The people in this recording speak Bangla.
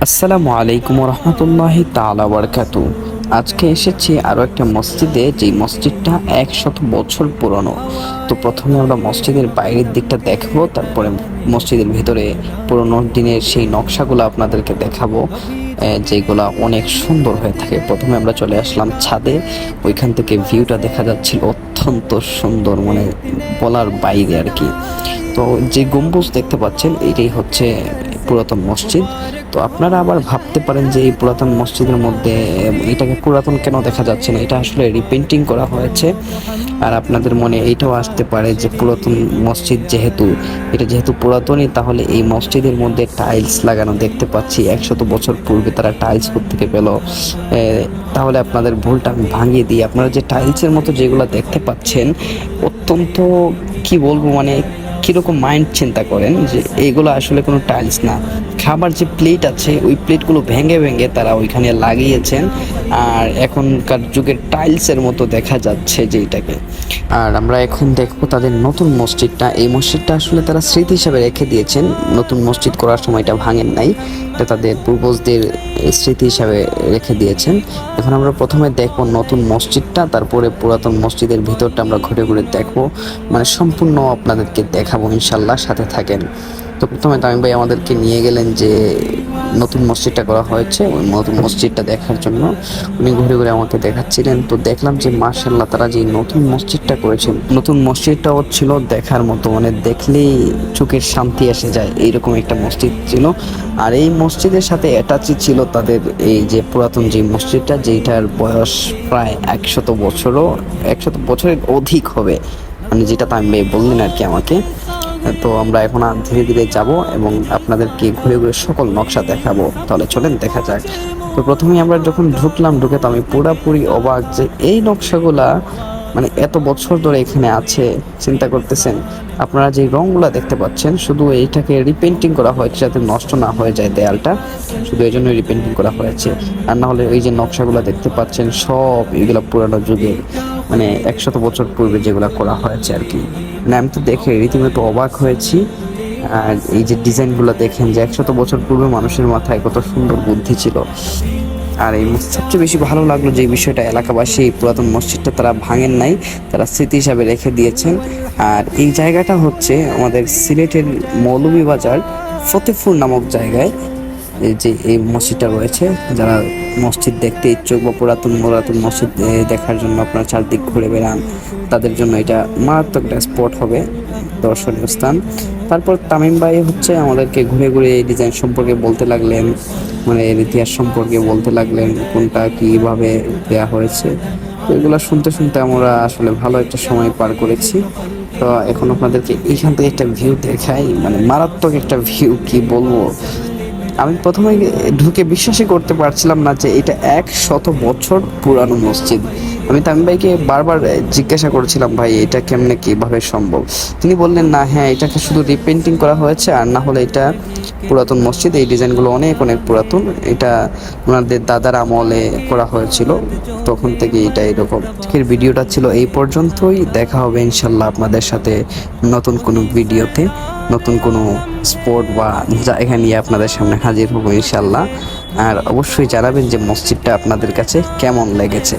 আসসালামু আলাইকুম রহমতুল্লাহি তাআলা বারাকাতু। আজকে এসেছি আরও একটা মসজিদে, যেই মসজিদটা 100 বছর পুরনো। তো প্রথমে আমরা মসজিদের বাইরের দিকটা দেখবো, তারপরে মসজিদের ভিতরে পুরনো দিনের সেই নকশাগুলো আপনাদেরকে দেখাবো, যেগুলা অনেক সুন্দর হয়ে থাকে। প্রথমে আমরা চলে আসলাম ছাদে, ওইখান থেকে ভিউটা দেখা যাচ্ছিল অত্যন্ত সুন্দর, মানে বলার বাইরে আর কি। তো যে গম্বুজ দেখতে পাচ্ছেন এটাই হচ্ছে পুরাতন মসজিদ। তো আপনারা আবার ভাবতে পারেন যে এই পুরাতন মসজিদের মধ্যে এটাকে পুরাতন কেন দেখা যাচ্ছে না, এটা আসলে রিপেন্টিং করা হয়েছে। আর আপনাদের মনে এইটাও আসতে পারে যে পুরাতন মসজিদ যেহেতু পুরাতনই, তাহলে এই মসজিদের মধ্যে টাইলস লাগানো দেখতে পাচ্ছি। 100 বছর পূর্বে তারা টাইলস কোত্থেকে পেল? তাহলে আপনাদের ভুলটা আমি ভাঙিয়ে দিই। আপনারা যে টাইলসের মতো যেগুলো দেখতে পাচ্ছেন, অত্যন্ত কি বলবো, মানে কীরকম মাইন্ড চিন্তা করেন যে এইগুলো আসলে কোনো টাইলস না। খাবার যে প্লেট আছে, ওই প্লেটগুলো ভেঙে ভেঙে তারা ওইখানে লাগিয়েছেন, আর এখনকার যুগের টাইলসের মতো দেখা যাচ্ছে যেটাকে। আর আমরা এখন দেখবো তাদের নতুন মসজিদটা। এই মসজিদটা আসলে তারা স্মৃতি হিসাবে রেখে দিয়েছেন, নতুন মসজিদ করার সময়টা ভাঙেন নাই, এটা তাদের পূর্বজদের স্মৃতি হিসাবে রেখে দিয়েছেন। এখন আমরা প্রথমে দেখবো নতুন মসজিদটা, তারপরে পুরাতন মসজিদের ভিতরটা আমরা ঘুরে ঘুরে দেখবো, মানে সম্পূর্ণ আপনাদেরকে দেখাবো ইনশাল্লাহ, সাথে থাকেন। তো প্রথমে তামিম ভাই আমাদেরকে নিয়ে গেলেন যে নতুন মসজিদটা করা হয়েছে, ওই নতুন মসজিদটা দেখার জন্য উনি ঘুরে ঘুরে আমাকে দেখাচ্ছিলেন। তো দেখলাম যে মাশাআল্লাহ তারা যে নতুন মসজিদটা করেছেন, নতুন মসজিদটাও ছিল দেখার মতো, মানে দেখলেই চোখের শান্তি এসে যায়, এইরকম একটা মসজিদ ছিল। আর এই মসজিদের সাথে অ্যাটাচই ছিল তাদের এই যে পুরাতন যে মসজিদটা, যেটার বয়স প্রায় 100 বছরও 100 বছরের অধিক হবে, মানে যেটা তামিম ভাই বললেন আর কি আমাকে। তো আমরা এখন আর ধীরে ধীরে যাব এবং আপনাদেরকে ঘুরে ঘুরে সকল নকশা দেখাবো। তাহলে চলেন দেখা যাক। তো প্রথমেই আমরা যখন ঢুকে তো আমি পুরাপুরি অবাক যে এই নকশাগুলা মানে এত বছর ধরে এখানে আছে। চিন্তা করতেছেন, আপনারা যে রঙগুলা দেখতে পাচ্ছেন, শুধু এইটাকে রিপেন্টিং করা হয়েছে যাতে নষ্ট না হয়ে যায় দেয়ালটা, শুধু এই জন্য রিপেন্টিং করা হয়েছে। আর না হলে এই যে নকশাগুলো দেখতে পাচ্ছেন সব এগুলো পুরানো যুগের, মানে 100 বছর পূর্বে যেগুলো করা হয়েছে আর কি। মানে আমি তো দেখে রীতিমতো অবাক হয়েছি। আর এই যে ডিজাইনগুলো দেখেন, যে 100 বছর পূর্বে মানুষের মাথায় কত সুন্দর বুদ্ধি ছিল। আর এই সবচেয়ে বেশি ভালো লাগলো যে বিষয়টা, এলাকাবাসী এই পুরাতন মসজিদটা তারা ভাঙেন নাই, তারা স্মৃতি হিসাবে রেখে দিয়েছেন। আর এই জায়গাটা হচ্ছে আমাদের সিলেটের মৌলভীবাজার ফতেপুর নামক জায়গায় যে এই মসজিদটা রয়েছে। যারা মসজিদ দেখতে ইচ্ছুক বা পুরাতন মসজিদ দেখার জন্য আপনার চারদিক ঘুরে বেড়ান, তাদের জন্য এটা মারাত্মক একটা স্পট হবে, দর্শনীয় স্থান। তারপর তামিম ভাই হচ্ছে আমাদেরকে ঘুরে ঘুরে এই ডিজাইন সম্পর্কে বলতে লাগলেন, মানে এর ইতিহাস সম্পর্কে বলতে লাগলেন, কোনটা কীভাবে দেওয়া হয়েছে। তো এগুলো শুনতে শুনতে আমরা আসলে ভালো একটা সময় পার করেছি। তো এখন আপনাদেরকে এইখান থেকে একটা ভিউ দেখাই, মানে মারাত্মক একটা ভিউ, কি বলবো। আমি প্রথমে ঢুকে বিশ্বাসই করতে পারছিলাম না যে এটা 100 বছর পুরানো মসজিদ। আমি তামিম ভাইকে বারবার জিজ্ঞাসা করেছিলাম, ভাই এটা কেমনে কিভাবে সম্ভব? তিনি বললেন, না হ্যাঁ, এটাকে শুধু রিপেন্টিং করা হয়েছে, আর না হলে এটা পুরাতন মসজিদ। এই ডিজাইনগুলো অনেক অনেক পুরাতন, এটা ওনাদের দাদার আমলে করা হয়েছিল, তখন থেকে এটা এরকম। আজকের ভিডিওটা ছিল এই পর্যন্তই। দেখা হবে ইনশাল্লাহ আপনাদের সাথে নতুন কোনো ভিডিওতে, নতুন কোনো স্পট বা জায়গা নিয়ে আপনাদের সামনে হাজির হবো ইনশাল্লাহ। আর অবশ্যই জানাবেন যে মসজিদটা আপনাদের কাছে কেমন লেগেছে।